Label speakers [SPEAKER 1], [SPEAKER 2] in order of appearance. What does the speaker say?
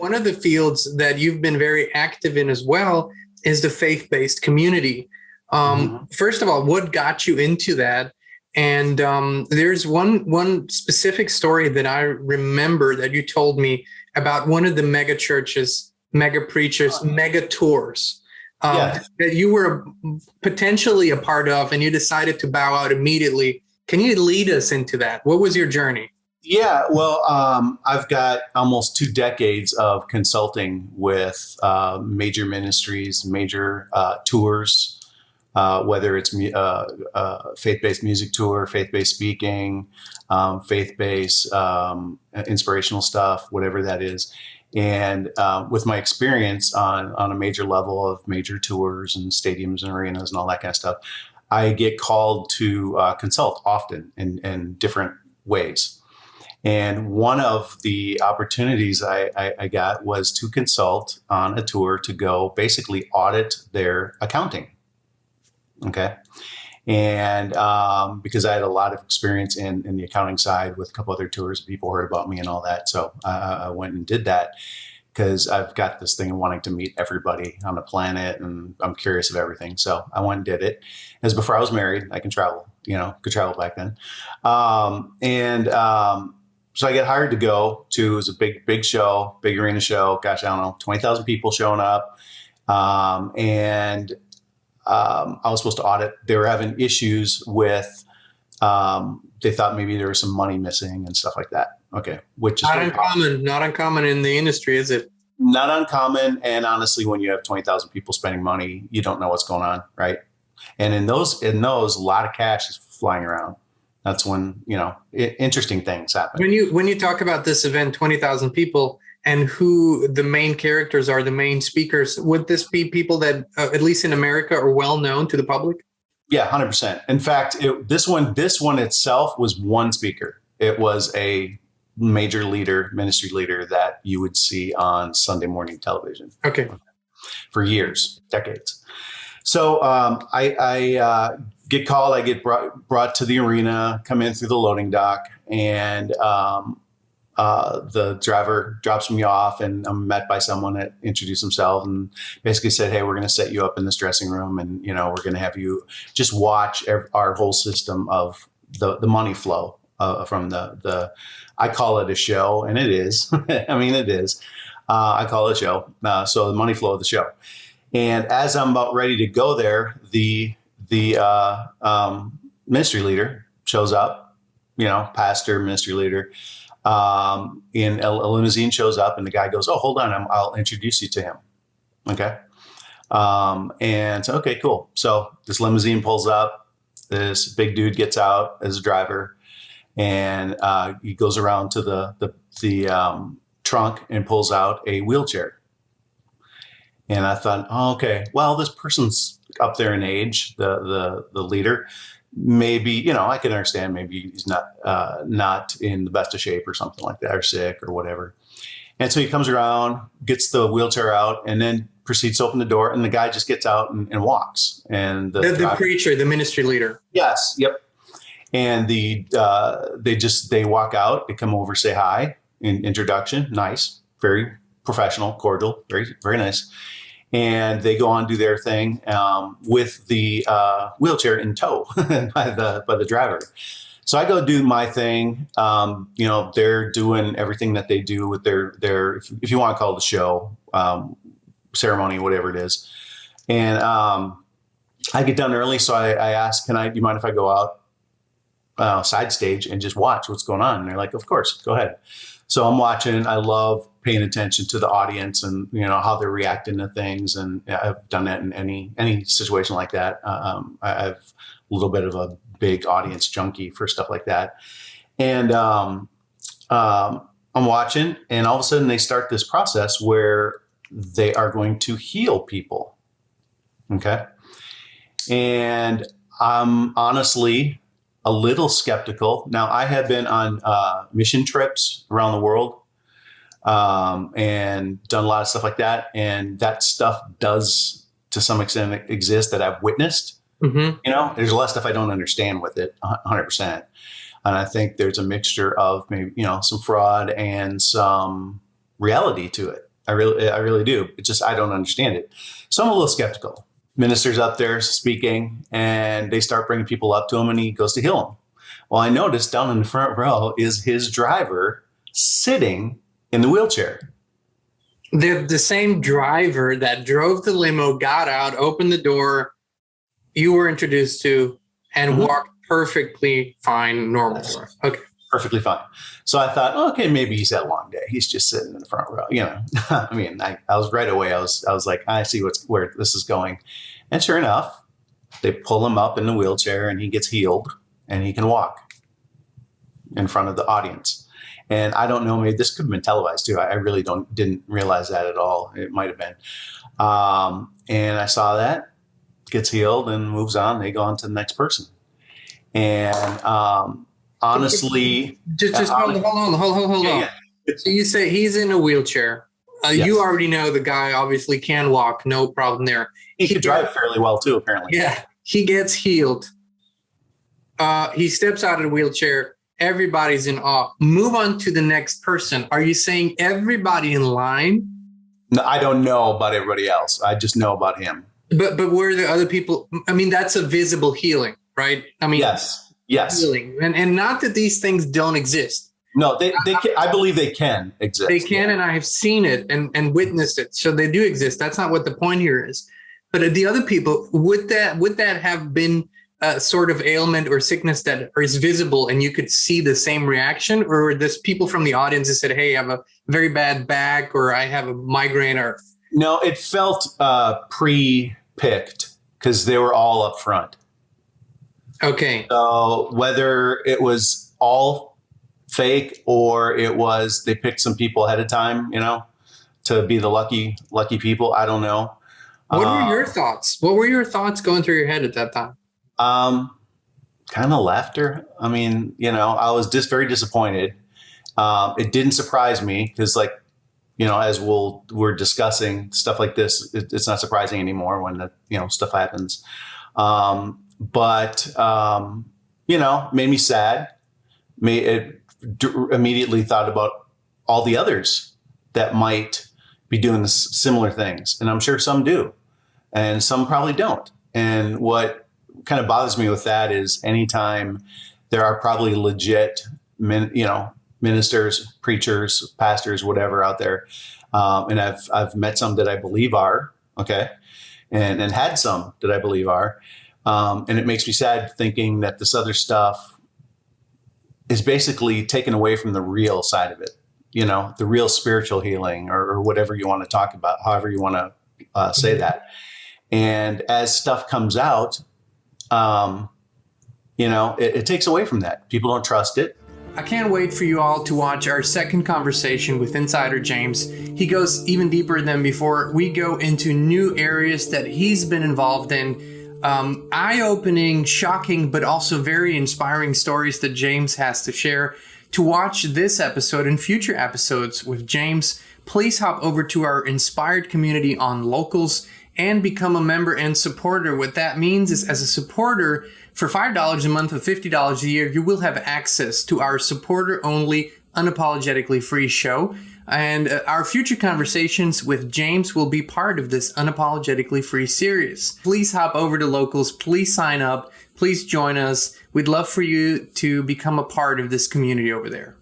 [SPEAKER 1] one of the fields that you've been very active in as well is the faith-based community. First of all, what got you into that? And there's one specific story that I remember that you told me about one of the mega churches, mega preachers, mega tours that you were potentially a part of, and you decided to bow out immediately. Can you lead us into that? What was your journey?
[SPEAKER 2] Yeah, well, I've got almost 2 decades of consulting with major ministries, major tours, whether it's faith-based music tour, faith-based speaking, faith-based inspirational stuff, whatever that is. And with my experience on a major level of major tours and stadiums and arenas and all that kind of stuff, I get called to consult often in different ways. And one of the opportunities I got was to consult on a tour to go basically audit their accounting. Okay. And because I had a lot of experience in the accounting side with a couple other tours, people heard about me and all that. So I went and did that because I've got this thing of wanting to meet everybody on the planet, and I'm curious of everything. So I went and did it. As before I was married, I can travel, could travel back then. So I get hired to go to, it was a big show, big arena show. Gosh, I don't know, 20,000 people showing up. I was supposed to audit. They were having issues with, they thought maybe there was some money missing and stuff like that. Okay. Which is
[SPEAKER 1] not uncommon in the industry, is it?
[SPEAKER 2] Not uncommon. And honestly, when you have 20,000 people spending money, you don't know what's going on. Right. And in those, a lot of cash is flying around. That's when, interesting things happen.
[SPEAKER 1] When you talk about this event, 20,000 people, and who the main characters are, the main speakers, would this be people that, at least in America, are well known to the public?
[SPEAKER 2] Yeah, 100%. In fact, this one itself was one speaker. It was a major leader, ministry leader that you would see on Sunday morning television.
[SPEAKER 1] Okay.
[SPEAKER 2] For years, decades. So I get called, I get brought to the arena, come in through the loading dock, and the driver drops me off, and I'm met by someone that introduced himself and basically said, hey, we're going to set you up in this dressing room, and we're going to have you just watch our whole system of the money flow from the I call it a show, and it is. I mean, it is. I call it a show. So the money flow of the show. And as I'm about ready to go there, the ministry leader shows up, pastor, ministry leader, in a limousine shows up, and the guy goes, oh, hold on, I'll introduce you to him. Okay. And so, okay, cool. So this limousine pulls up, this big dude gets out as a driver, and he goes around to the trunk and pulls out a wheelchair. And I thought, oh, okay, well, this person's up there in age, the leader. Maybe, I can understand maybe he's not in the best of shape or something like that, or sick or whatever. And so he comes around, gets the wheelchair out, and then proceeds to open the door, and the guy just gets out and walks. And
[SPEAKER 1] the preacher, the ministry leader.
[SPEAKER 2] Yes. Yep. And they walk out, they come over, say hi, introduction, nice, very professional, cordial, very, very nice. And they go on, do their thing with the wheelchair in tow by the driver. So I go do my thing. They're doing everything that they do with their if you want to call it a show, ceremony, whatever it is. And I get done early, so I ask, do you mind if I go out side stage and just watch what's going on? And they're like, of course, go ahead. So I'm watching. I love paying attention to the audience and how they're reacting to things. And I've done that in any situation like that. I have a little bit of a big audience junkie for stuff like that. And I'm watching, and all of a sudden they start this process where they are going to heal people. Okay. And I'm honestly a little skeptical. Now, I have been on mission trips around the world and done a lot of stuff like that. And that stuff does, to some extent, exist that I've witnessed. Mm-hmm. There's a lot of stuff I don't understand with it 100%. And I think there's a mixture of maybe, some fraud and some reality to it. I really do. It's just, I don't understand it. So I'm a little skeptical. Minister's up there speaking, and they start bringing people up to him, and he goes to heal them. Well, I noticed down in the front row is his driver sitting in the wheelchair.
[SPEAKER 1] The same driver that drove the limo, got out, opened the door, you were introduced to, and walked perfectly fine, normal.
[SPEAKER 2] Yes.
[SPEAKER 1] Okay.
[SPEAKER 2] Perfectly fine. So I thought, okay, maybe he's had a long day. He's just sitting in the front row. I mean, I was right away. I was like, I see where this is going. And sure enough, they pull him up in the wheelchair, and he gets healed, and he can walk in front of the audience. And I don't know, maybe this could have been televised too. I really didn't realize that at all. It might have been. And I saw that, gets healed and moves on. They go on to the next person. And honestly,
[SPEAKER 1] just hold on.
[SPEAKER 2] Yeah.
[SPEAKER 1] So you say he's in a wheelchair.
[SPEAKER 2] Yes.
[SPEAKER 1] You already know the guy obviously can walk, no problem there.
[SPEAKER 2] He could drive fairly well too, apparently.
[SPEAKER 1] Yeah, he gets healed. He steps out of the wheelchair. Everybody's in awe. Move on to the next person. Are you saying everybody in line?
[SPEAKER 2] No, I don't know about everybody else. I just know about him.
[SPEAKER 1] But where the other people? I mean, that's a visible healing, right? I mean,
[SPEAKER 2] Yes.
[SPEAKER 1] healing, and not that these things don't exist.
[SPEAKER 2] No, they can, I believe they can exist.
[SPEAKER 1] They can, and I have seen it and witnessed it. So they do exist. That's not what the point here is. But the other people, would that have been a sort of ailment or sickness that is visible and you could see the same reaction? Or were this people from the audience that said, hey, I have a very bad back, or I have a migraine? Or
[SPEAKER 2] No, it felt pre-picked because they were all up front.
[SPEAKER 1] okay.
[SPEAKER 2] So whether it was all fake or it was they picked some people ahead of time, to be the lucky people, I don't know.
[SPEAKER 1] What were your thoughts? What were your thoughts going through your head at that time?
[SPEAKER 2] Kind of laughter. I mean, I was just very disappointed. It didn't surprise me because, as we're discussing stuff like this, it's not surprising anymore when stuff happens. But made me sad. Immediately thought about all the others that might be doing similar things, and I'm sure some do, and some probably don't. And what kind of bothers me with that is anytime there are probably legit ministers, preachers, pastors, whatever out there, and I've met some that I believe are okay, and had some that I believe are, and it makes me sad thinking that this other stuff is basically taken away from the real side of it, the real spiritual healing or whatever you want to talk about, however you want to say that. And as stuff comes out, it takes away from that. People don't trust it.
[SPEAKER 1] I can't wait for you all to watch our second conversation with Insider James. He goes even deeper than before. We go into new areas that he's been involved in. Eye-opening, shocking, but also very inspiring stories that James has to share. To watch this episode and future episodes with James, please hop over to our Inspired community on Locals and become a member and supporter. What that means is, as a supporter, for $5 a month or $50 a year, you will have access to our supporter-only, unapologetically free show. And our future conversations with James will be part of this unapologetically free series. Please hop over to Locals. Please sign up. Please join us. We'd love for you to become a part of this community over there.